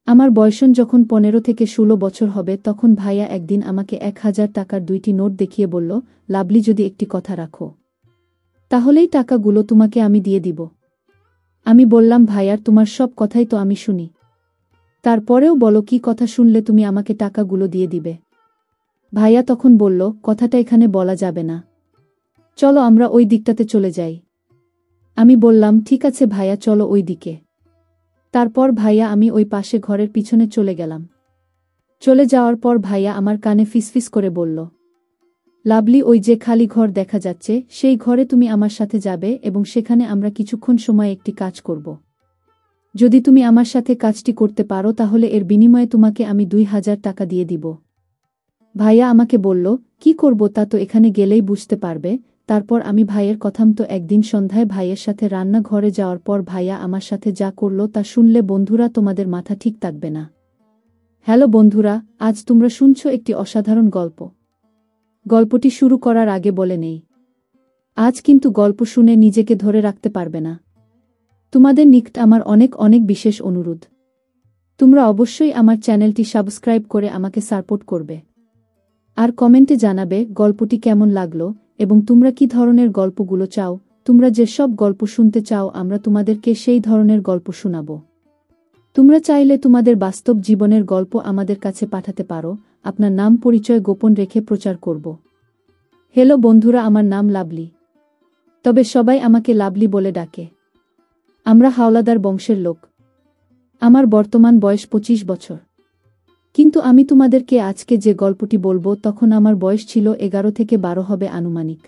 আমার বয়সন যখন 15 থেকে 16 বছর হবে তখন ভাইয়া একদিন আমাকে 1000 টাকার 2টি নোট দেখিয়ে বলল, লাভলি যদি একটি কথা রাখো তাহলেই টাকাগুলো তোমাকে আমি দিয়ে দিব। আমি বললাম, ভাইয়ার তোমার সব কথাই তো আমি শুনি, তারপরেও বলো কি কথা শুনলে তুমি আমাকে টাকাগুলো দিয়ে দিবে। ভাইয়া তখন বলল, কথাটা এখানে বলা যাবে না, চলো আমরা ওই দিকটাতে চলে যাই। আমি বললাম, ঠিক আছে ভাইয়া, চলো ওই দিকে। তারপর ভাইয়া আমি ওই পাশে ঘরের পিছনে চলে গেলাম। চলে যাওয়ার পর ভাইয়া আমার কানে ফিসফিস করে বলল, লাভলি, ওই যে খালি ঘর দেখা যাচ্ছে সেই ঘরে তুমি আমার সাথে যাবে এবং সেখানে আমরা কিছুক্ষণ সময় একটি কাজ করব। যদি তুমি আমার সাথে কাজটি করতে পারো তাহলে এর বিনিময়ে তোমাকে আমি 2000 টাকা দিয়ে দিব। ভাইয়া আমাকে বলল, কি করব তা তো এখানে গেলেই বুঝতে পারবে। তারপর আমি ভাইয়ের কথামতো একদিন সন্ধ্যায় ভাইয়ের সাথে রান্নাঘরে যাওয়ার পর ভাইয়া আমার সাথে যা করল তা শুনলে বন্ধুরা তোমাদের মাথা ঠিক থাকবে না। হ্যালো বন্ধুরা, আজ তোমরা শুনছো একটি অসাধারণ গল্প। গল্পটি শুরু করার আগে বলে নেই, আজ কিন্তু গল্প শুনে নিজেকে ধরে রাখতে পারবে না। তোমাদের নিকট আমার অনেক অনেক বিশেষ অনুরোধ, তোমরা অবশ্যই আমার চ্যানেলটি সাবস্ক্রাইব করে আমাকে সাপোর্ট করবে আর কমেন্টে জানাবে গল্পটি কেমন লাগলো এবং তোমরা কি ধরনের গল্পগুলো চাও। তোমরা যেসব গল্প শুনতে চাও আমরা তোমাদেরকে সেই ধরনের গল্প শোনাব। তোমরা চাইলে তোমাদের বাস্তব জীবনের গল্প আমাদের কাছে পাঠাতে পারো, আপনার নাম পরিচয় গোপন রেখে প্রচার করব। হ্যালো বন্ধুরা, আমার নাম লাভলি, তবে সবাই আমাকে লাভলি বলে ডাকে। আমরা হাওলাদার বংশের লোক। আমার বর্তমান বয়স 25 বছর। কিন্তু আমি তোমাদেরকে আজকে যে গল্পটি বলবো তখন আমার বয়স ছিল 11 থেকে 12 হবে আনুমানিক।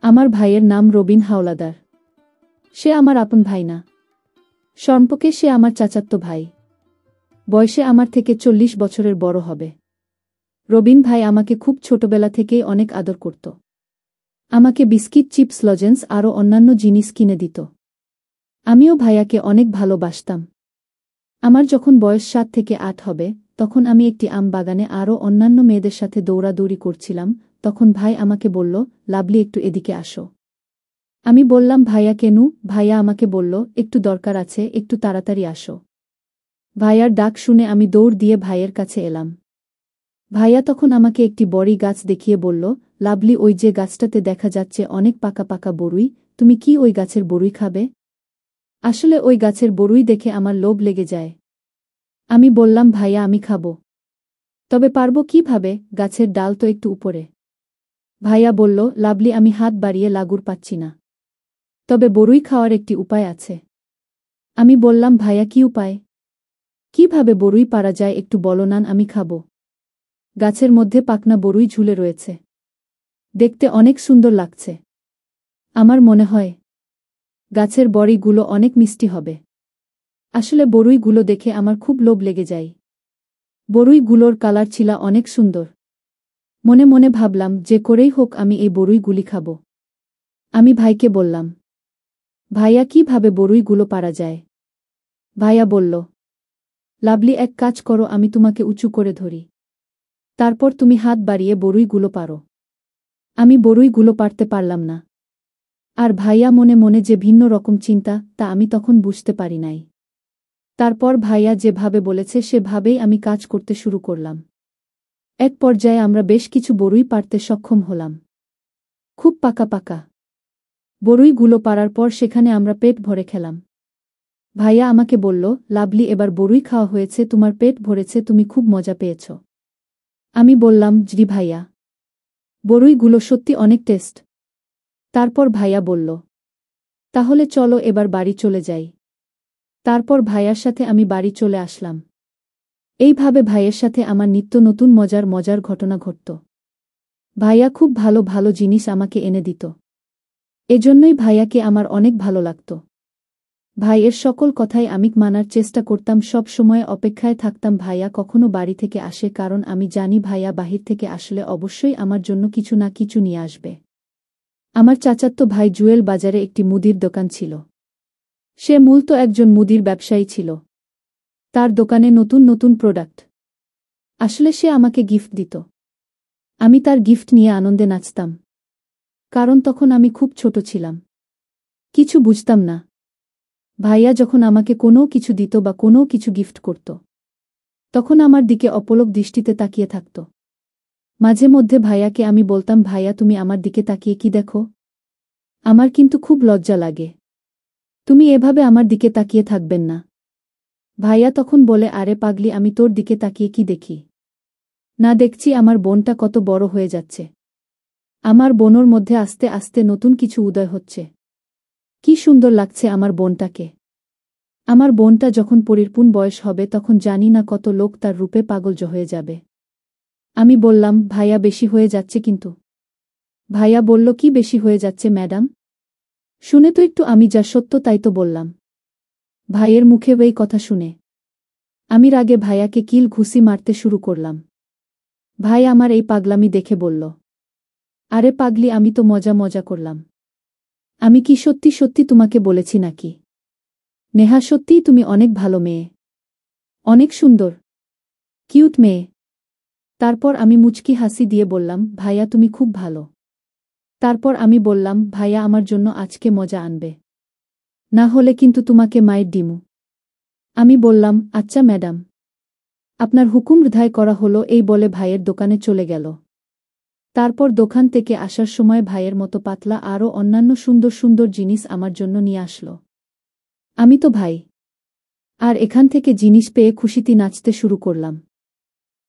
আমার ভাইয়ের নাম রবিন হাওলাদার। সে আমার আপন ভাই না, সম্পর্কে সে আমার চাচাতো ভাই। বয়সে আমার থেকে 40 বছরের বড় হবে। রবিন ভাই আমাকে খুব ছোটবেলা থেকেই অনেক আদর করত। আমাকে বিস্কিট, চিপস, লজেন্স আরও অন্যান্য জিনিস কিনে দিত। আমিও ভাইয়াকে অনেক ভালোবাসতাম। আমার যখন বয়স 7 থেকে 8 হবে তখন আমি একটি আম বাগানে আরও অন্যান্য মেয়েদের সাথে দৌড়াদৌড়ি করছিলাম। তখন ভাই আমাকে বলল, লাভলি একটু এদিকে আসো। আমি বললাম, ভাইয়া কেন? ভাইয়া আমাকে বলল, একটু দরকার আছে, একটু তাড়াতাড়ি আসো। ভাইয়ার ডাক শুনে আমি দৌড় দিয়ে ভাইয়ের কাছে এলাম। ভাইয়া তখন আমাকে একটি বড়ি গাছ দেখিয়ে বলল, লাভলি, ওই যে গাছটাতে দেখা যাচ্ছে অনেক পাকা পাকা বড়ুই, তুমি কি ওই গাছের বড়ুই খাবে? আসলে ওই গাছের বড়ুই দেখে আমার লোভ লেগে যায়। আমি বললাম, ভাইয়া আমি খাবো, তবে পারবো কিভাবে? গাছের ডাল তো একটু উপরে। ভাইয়া বলল, লাভলি, আমি হাত বাড়িয়ে লাগুর পাচ্ছি না, তবে বড়ুই খাওয়ার একটি উপায় আছে। আমি বললাম, ভাইয়া কি উপায়? কিভাবে বড়ুই পারা যায় একটু বলো না, আমি খাবো। গাছের মধ্যে পাকনা বড়ুই ঝুলে রয়েছে, দেখতে অনেক সুন্দর লাগছে। আমার মনে হয় গাছের বড়িগুলো অনেক মিষ্টি হবে। আসলে বড়ুইগুলো দেখে আমার খুব লোভ লেগে যায়। বড়ুইগুলোর কালার ছিল অনেক সুন্দর। মনে মনে ভাবলাম, যে করেই হোক আমি এই বড়ুইগুলি খাব। আমি ভাইকে বললাম, ভাইয়া কিভাবে বড়ুইগুলো পারা যায়? ভাইয়া বলল, লাভলি, এক কাজ করো, আমি তোমাকে উঁচু করে ধরি, তারপর তুমি হাত বাড়িয়ে বড়ুইগুলো পারো। আমি বড়ুইগুলো পারতে পারলাম না। আর ভাইয়া মনে মনে যে ভিন্ন রকম চিন্তা তা আমি তখন বুঝতে পারি নাই। তারপর ভাইয়া যেভাবে বলেছে সেভাবেই আমি কাজ করতে শুরু করলাম। এক পর্যায়ে আমরা বেশ কিছু বড়ুই পারতে সক্ষম হলাম, খুব পাকা পাকা। বড়ুইগুলো পারার পর সেখানে আমরা পেট ভরে খেলাম। ভাইয়া আমাকে বলল, লাভলি, এবার বড়ুই খাওয়া হয়েছে, তোমার পেট ভরেছে, তুমি খুব মজা পেয়েছ। আমি বললাম, জি ভাইয়া, বড়ুইগুলো সত্যি অনেক টেস্ট। তারপর ভাইয়া বলল, তাহলে চলো এবার বাড়ি চলে যাই। তারপর ভাইয়ার সাথে আমি বাড়ি চলে আসলাম। এইভাবে ভাইয়ের সাথে আমার নিত্য নতুন মজার মজার ঘটনা ঘটত। ভাইয়া খুব ভালো ভালো জিনিস আমাকে এনে দিত। এজন্যই ভাইয়াকে আমার অনেক ভালো লাগত। ভাইয়ের সকল কথাই আমি মানার চেষ্টা করতাম, সব সময় অপেক্ষায় থাকতাম ভাইয়া কখনো বাড়ি থেকে আসে, কারণ আমি জানি ভাইয়া বাহির থেকে আসলে অবশ্যই আমার জন্য কিছু না কিছু নিয়ে আসবে। আমার চাচাতো ভাই জুয়েল বাজারে একটি মুদির দোকান ছিল। সে মূলত একজন মুদির ব্যবসায়ী ছিল। তার দোকানে নতুন নতুন প্রোডাক্ট আসলে সে আমাকে গিফট দিত। আমি তার গিফট নিয়ে আনন্দে নাচতাম, কারণ তখন আমি খুব ছোট ছিলাম, কিছু বুঝতাম না। ভাইয়া যখন আমাকে কোনো কিছু দিত বা কোনো কিছু গিফট করত, তখন আমার দিকে অপলক দৃষ্টিতে তাকিয়ে থাকত। মাঝে মধ্যে ভাইয়াকে আমি বলতাম, ভাইয়া তুমি আমার দিকে তাকিয়ে কি দেখো? আমার কিন্তু খুব লজ্জা লাগে। তুমি এভাবে আমার দিকে তাকিয়ে থাকবেন না। ভাইয়া তখন বলে, আরে পাগলি, আমি তোর দিকে তাকিয়ে কি দেখি? না, দেখছি আমার বোনটা কত বড় হয়ে যাচ্ছে। আমার বোনর মধ্যে আস্তে আস্তে নতুন কিছু উদয় হচ্ছে। কি সুন্দর লাগছে আমার বোনটাকে। আমার বোনটা যখন পরিপূর্ণ বয়স হবে তখন জানি না কত লোক তার রূপে পাগল হয়ে যাবে। আমি বললাম, ভাইয়া বেশি হয়ে যাচ্ছে কিন্তু। ভাইয়া বলল, কি বেশি হয়ে যাচ্ছে ম্যাডাম? শুনে তো একটু, আমি যা সত্য তাই তো বললাম। ভাইয়ের মুখে এই কথা শুনে আমি রাগে ভাইয়াকে কিল ঘুষি মারতে শুরু করলাম। ভাই আমার এই পাগলামি দেখে বলল, আরে পাগলি, আমি তো মজা মজা করলাম। আমি কি সত্যি সত্যি তোমাকে বলেছি নাকি? নেহা, সত্যিই তুমি অনেক ভালো মেয়ে, অনেক সুন্দর, কিউট মেয়ে। তারপর আমি মুচকি হাসি দিয়ে বললাম, ভাইয়া তুমি খুব ভালো। তারপর আমি বললাম, ভাইয়া আমার জন্য আজকে মজা আনবে, না হলে কিন্তু তোমাকে মায়ের দিমু। আমি বললাম, আচ্ছা ম্যাডাম, আপনার হুকুম হৃদয় করা হলো। এই বলে ভাইয়ের দোকানে চলে গেল। তারপর দোকান থেকে আসার সময় ভাইয়ের মতো পাতলা আরও অন্যান্য সুন্দর সুন্দর জিনিস আমার জন্য নিয়ে আসলো। আমি তো ভাই আর এখান থেকে জিনিস পেয়ে খুশিতে নাচতে শুরু করলাম।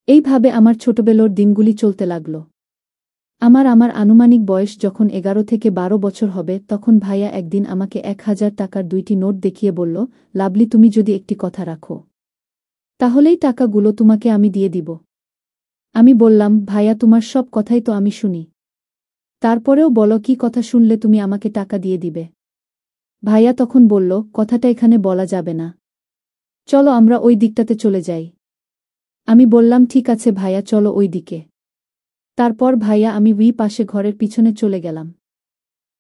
এইভাবে আমার ছোটবেলার দিনগুলি চলতে লাগল। আমার আনুমানিক বয়স যখন 11 থেকে 12 বছর হবে তখন ভাইয়া একদিন আমাকে 1000 টাকার 2টি নোট দেখিয়ে বলল, লাভলি তুমি যদি একটি কথা রাখো তাহলেই টাকাগুলো তোমাকে আমি দিয়ে দিব। আমি বললাম, ভাইয়া তোমার সব কথাই তো আমি শুনি, তারপরেও বলো কি কথা শুনলে তুমি আমাকে টাকা দিয়ে দিবে? ভাইয়া তখন বলল, কথাটা এখানে বলা যাবে না, চলো আমরা ওই দিকটাতে চলে যাই। আমি বললাম, ঠিক আছে ভাইয়া, চলো ওই দিকে। তারপর ভাইয়া আমি পাশে ঘরের পিছনে চলে গেলাম।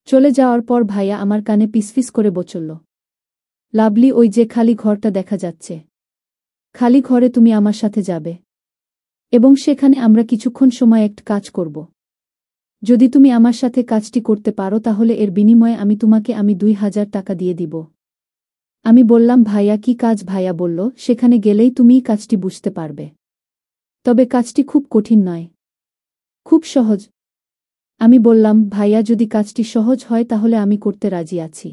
চলে যাওয়ার পর ভাইয়া আমার কানে পিসফিস করে বলল, লাভলি, ওই যে খালি ঘরটা দেখা যাচ্ছে, খালি ঘরে তুমি আমার সাথে যাবে এবং সেখানে আমরা কিছুক্ষণ সময় একটা কাজ করব। যদি তুমি আমার সাথে কাজটি করতে পারো তাহলে এর বিনিময়ে আমি 2000 টাকা দিয়ে দিব। আমি বললাম, ভাইয়া কি কাজ? ভাইয়া বলল, সেখানে গেলেই তুমিই কাজটি বুঝতে পারবে, তবে কাজটি খুব কঠিন নয়, খুব সহজ। আমি বললাম, ভাইয়া যদি কাজটি সহজ হয় তাহলে আমি করতে রাজি আছি।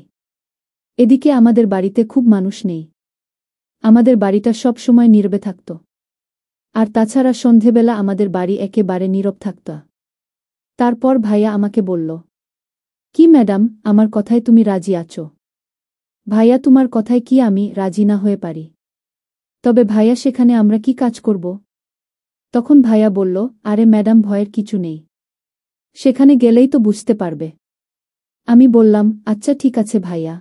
এদিকে আমাদের বাড়িতে খুব মানুষ নেই, আমাদের বাড়িটা সব সময় নীরবে থাকত, আর তাছাড়া সন্ধেবেলা আমাদের বাড়ি একেবারে নীরব থাকত। তারপর ভাইয়া আমাকে বলল, কি ম্যাডাম, আমার কথায় তুমি রাজি আছো? ভাইয়া, তোমার কথায় কি আমি রাজি না হয়ে পারি? তবে ভাইয়া, সেখানে আমরা কি কাজ করব? তখন ভাইয়া বলল, আরে ম্যাডাম, ভয়ের কিছু নেই, সেখানে গেলেই তো বুঝতে পারবে। আমি বললাম, আচ্ছা ঠিক আছে ভাইয়া।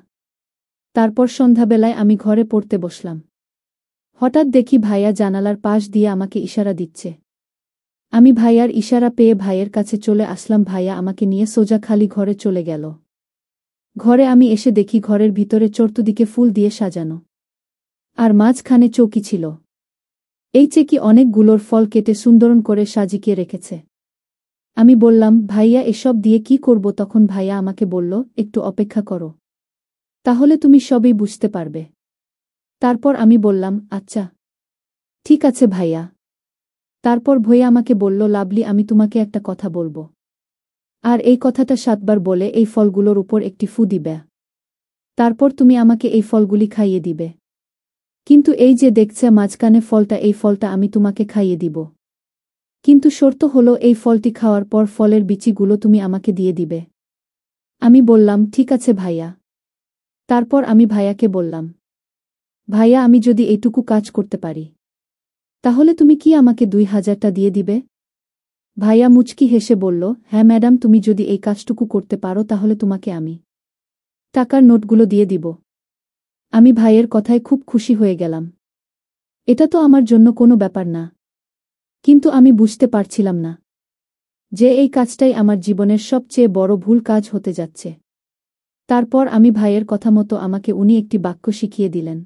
তারপর সন্ধ্যাবেলায় আমি ঘরে পড়তে বসলাম। হঠাৎ দেখি ভাইয়া জানালার পাশ দিয়ে আমাকে ইশারা দিচ্ছে। আমি ভাইয়ার ইশারা পেয়ে ভাইয়ের কাছে চলে আসলাম। ভাইয়া আমাকে নিয়ে সোজা খালি ঘরে চলে গেল। ঘরে আমি এসে দেখি ঘরের ভিতরে চতুর্দিকে ফুল দিয়ে সাজানো, আর মাঝখানে চৌকি ছিল। এই চেকি অনেকগুলোর ফল কেটে সুন্দর করে সাজিয়ে রেখেছে। আমি বললাম, ভাইয়া এসব দিয়ে কি করব? তখন ভাইয়া আমাকে বলল, একটু অপেক্ষা করো, তাহলে তুমি সবই বুঝতে পারবে। তারপর আমি বললাম, আচ্ছা ঠিক আছে ভাইয়া। তারপর ভাইয়া আমাকে বলল, লাভলি, আমি তোমাকে একটা কথা বলবো, আর এই কথাটা 7 বার বলে এই ফলগুলোর উপর একটি ফু দিবে। তারপর তুমি আমাকে এই ফলগুলি খাইয়ে দিবে। কিন্তু এই যে দেখছে মাঝখানে ফলটা, এই ফলটা আমি তোমাকে খাইয়ে দিব, কিন্তু শর্ত হলো এই ফলটি খাওয়ার পর ফলের বিচিগুলো তুমি আমাকে দিয়ে দিবে। আমি বললাম, ঠিক আছে ভাইয়া। তারপর আমি ভাইয়াকে বললাম, ভাইয়া, আমি যদি এইটুকু কাজ করতে পারি তাহলে তুমি কি আমাকে 2000টা দিয়ে দিবে? ভাইয়া মুচকি হেসে বলল, হ্যাঁ ম্যাডাম, তুমি যদি এই কাজটুকু করতে পারো তাহলে তোমাকে আমি টাকার নোটগুলো দিয়ে দিব। আমি ভাইয়ের কথায় খুব খুশি হয়ে গেলাম। এটা তো আমার জন্য কোনো ব্যাপার না, কিন্তু আমি বুঝতে পারছিলাম না যে এই কাজটাই আমার জীবনের সবচেয়ে বড় ভুল কাজ হতে যাচ্ছে। তারপর আমি ভাইয়ের কথা মতো আমাকে উনি একটি বাক্য শিখিয়ে দিলেন।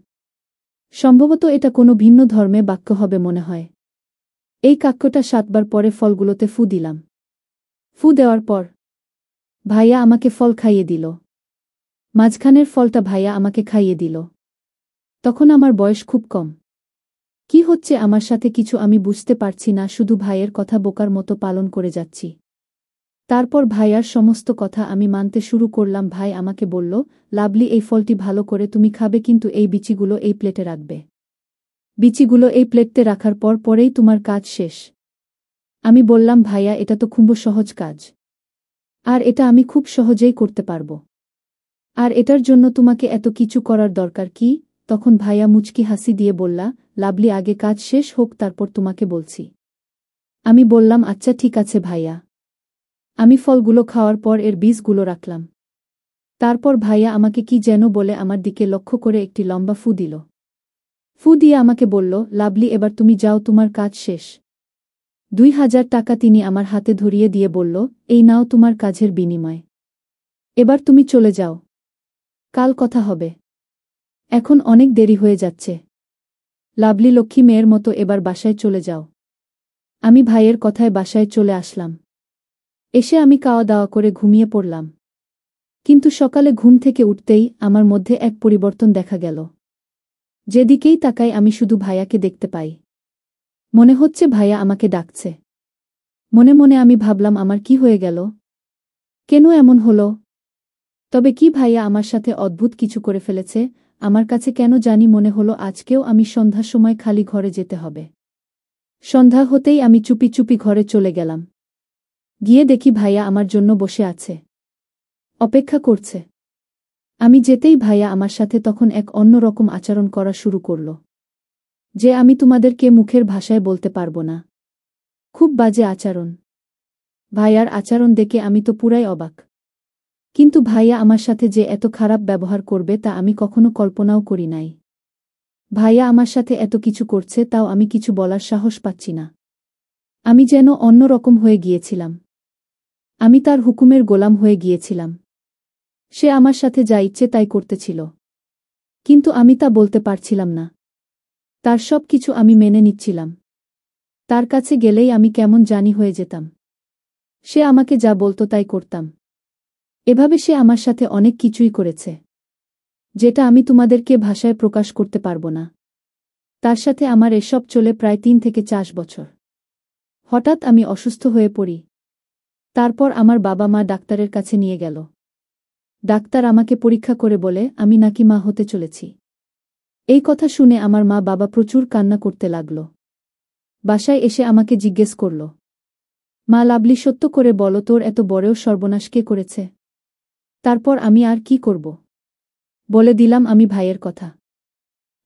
সম্ভবত এটা কোনো ভিন্ন ধর্মে বাক্য হবে মনে হয়। এই বাক্যটা 7 বার পরে ফলগুলোতে ফু দিলাম। ফু দেওয়ার পর ভাইয়া আমাকে ফল খাইয়ে দিল। মাঝখানের ফলটা ভাইয়া আমাকে খাইয়ে দিল। তখন আমার বয়স খুব কম। কি হচ্ছে আমার সাথে কিছু আমি বুঝতে পারছি না, শুধু ভাইয়ের কথা বোকার মতো পালন করে যাচ্ছি। তারপর ভাইয়ার সমস্ত কথা আমি মানতে শুরু করলাম। ভাই আমাকে বলল, লাভলি এই ফলটি ভালো করে তুমি খাবে, কিন্তু এই বিচিগুলো এই প্লেটে রাখবে। বিচিগুলো এই প্লেটে রাখার পরেই তোমার কাজ শেষ। আমি বললাম, ভাইয়া এটা তো খুব সহজ কাজ, আর এটা আমি খুব সহজেই করতে পারব। আর এটার জন্য তোমাকে এত কিছু করার দরকার কি? তখন ভাইয়া মুচকি হাসি দিয়ে বললা, লাভলি আগে কাজ শেষ হোক, তারপর তোমাকে বলছি। আমি বললাম, আচ্ছা ঠিক আছে ভাইয়া। আমি ফলগুলো খাওয়ার পর এর বীজগুলো রাখলাম। তারপর ভাইয়া আমাকে কি যেন বলে আমার দিকে লক্ষ্য করে একটি লম্বা ফু দিল। ফু দিয়ে আমাকে বলল, লাভলি এবার তুমি যাও, তোমার কাজ শেষ। 2000 টাকা তিনি আমার হাতে ধরিয়ে দিয়ে বলল, এই নাও তোমার কাজের বিনিময়। এবার তুমি চলে যাও, কাল কথা হবে। এখন অনেক দেরি হয়ে যাচ্ছে। লাভলি লক্ষ্মী মেয়ের মতো এবার বাসায় চলে যাও। আমি ভাইয়ের কথায় বাসায় চলে আসলাম। এসে আমি খাওয়া দাওয়া করে ঘুমিয়ে পড়লাম। কিন্তু সকালে ঘুম থেকে উঠতেই আমার মধ্যে এক পরিবর্তন দেখা গেল। যেদিকেই তাকাই আমি শুধু ভাইয়াকে দেখতে পাই। মনে হচ্ছে ভাইয়া আমাকে ডাকছে। মনে মনে আমি ভাবলাম, আমার কি হয়ে গেল? কেন এমন হলো? তবে কি ভাইয়া আমার সাথে অদ্ভুত কিছু করে ফেলেছে? আমার কাছে কেন জানি মনে হলো আজকেও আমি সন্ধ্যার সময় খালি ঘরে যেতে হবে। সন্ধ্যা হতেই আমি চুপি চুপি ঘরে চলে গেলাম। গিয়ে দেখি ভাইয়া আমার জন্য বসে আছে, অপেক্ষা করছে। আমি যেতেই ভাইয়া আমার সাথে তখন এক অন্যরকম আচরণ করা শুরু করল, যে আমি তোমাদেরকে মুখের ভাষায় বলতে পারবো না। খুব বাজে আচরণ। ভাইয়ার আচরণ দেখে আমি তো পুরাই অবাক। কিন্তু ভাইয়া আমার সাথে যে এত খারাপ ব্যবহার করবে তা আমি কখনো কল্পনাও করি নাই। ভাইয়া আমার সাথে এত কিছু করছে, তাও আমি কিছু বলার সাহস পাচ্ছি না। আমি যেন অন্যরকম হয়ে গিয়েছিলাম। আমি তার হুকুমের গোলাম হয়ে গিয়েছিলাম। সে আমার সাথে যা ইচ্ছে তাই করতেছিল, কিন্তু আমি তা বলতে পারছিলাম না। তার সব কিছু আমি মেনে নিচ্ছিলাম। তার কাছে গেলেই আমি কেমন জানি হয়ে যেতাম। সে আমাকে যা বলতো তাই করতাম। এভাবে সে আমার সাথে অনেক কিছুই করেছে, যেটা আমি তোমাদেরকে ভাষায় প্রকাশ করতে পারবো না। তার সাথে আমার এসব চলে প্রায় 3 থেকে 4 বছর। হঠাৎ আমি অসুস্থ হয়ে পড়ি। তারপর আমার বাবা মা ডাক্তারের কাছে নিয়ে গেল। ডাক্তার আমাকে পরীক্ষা করে বলে আমি নাকি মা হতে চলেছি। এই কথা শুনে আমার মা বাবা প্রচুর কান্না করতে লাগল। বাসায় এসে আমাকে জিজ্ঞেস করল, মা লাভলি সত্য করে বলো, তোর এত বড়ও সর্বনাশ কে করেছে? তারপর আমি আর কি করব? বলে দিলাম আমি ভাইয়ের কথা।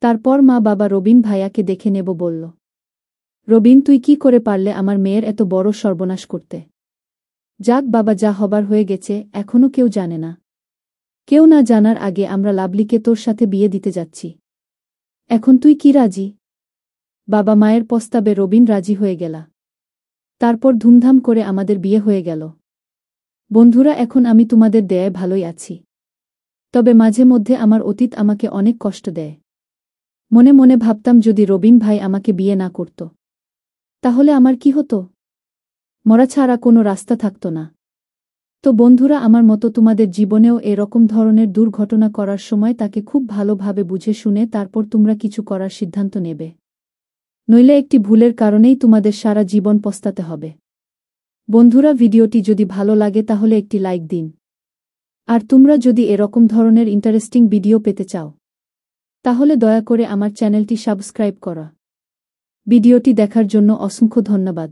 তারপর মা বাবা রবিন ভাইয়াকে দেখে নেব বলল। রবিন, তুই কি করে পারলে আমার মেয়ের এত বড় সর্বনাশ করতে? যাক বাবা, যা হবার হয়ে গেছে, এখনো কেউ জানে না। কেউ না জানার আগে আমরা লাভলিকে তোর সাথে বিয়ে দিতে যাচ্ছি। এখন তুই কি রাজি? বাবা মায়ের প্রস্তাবে রবিন রাজি হয়ে গেলা। তারপর ধুমধাম করে আমাদের বিয়ে হয়ে গেল। বন্ধুরা, এখন আমি তোমাদের দেয়ায় ভালোই আছি। তবে মাঝে মধ্যে আমার অতীত আমাকে অনেক কষ্ট দেয়। মনে মনে ভাবতাম, যদি রবিন ভাই আমাকে বিয়ে না করত, তাহলে আমার কি হতো? মরা ছাড়া কোনো রাস্তা থাকত না। তো বন্ধুরা, আমার মতো তোমাদের জীবনেও এরকম ধরনের দুর্ঘটনা করার সময় তাকে খুব ভালোভাবে বুঝে শুনে তারপর তোমরা কিছু করার সিদ্ধান্ত নেবে। নইলে একটি ভুলের কারণেই তোমাদের সারা জীবন পস্তাতে হবে। বন্ধুরা, ভিডিওটি যদি ভালো লাগে তাহলে একটি লাইক দিন। আর তোমরা যদি এরকম ধরনের ইন্টারেস্টিং ভিডিও পেতে চাও, তাহলে দয়া করে আমার চ্যানেলটি সাবস্ক্রাইব করা। ভিডিওটি দেখার জন্য অসংখ্য ধন্যবাদ।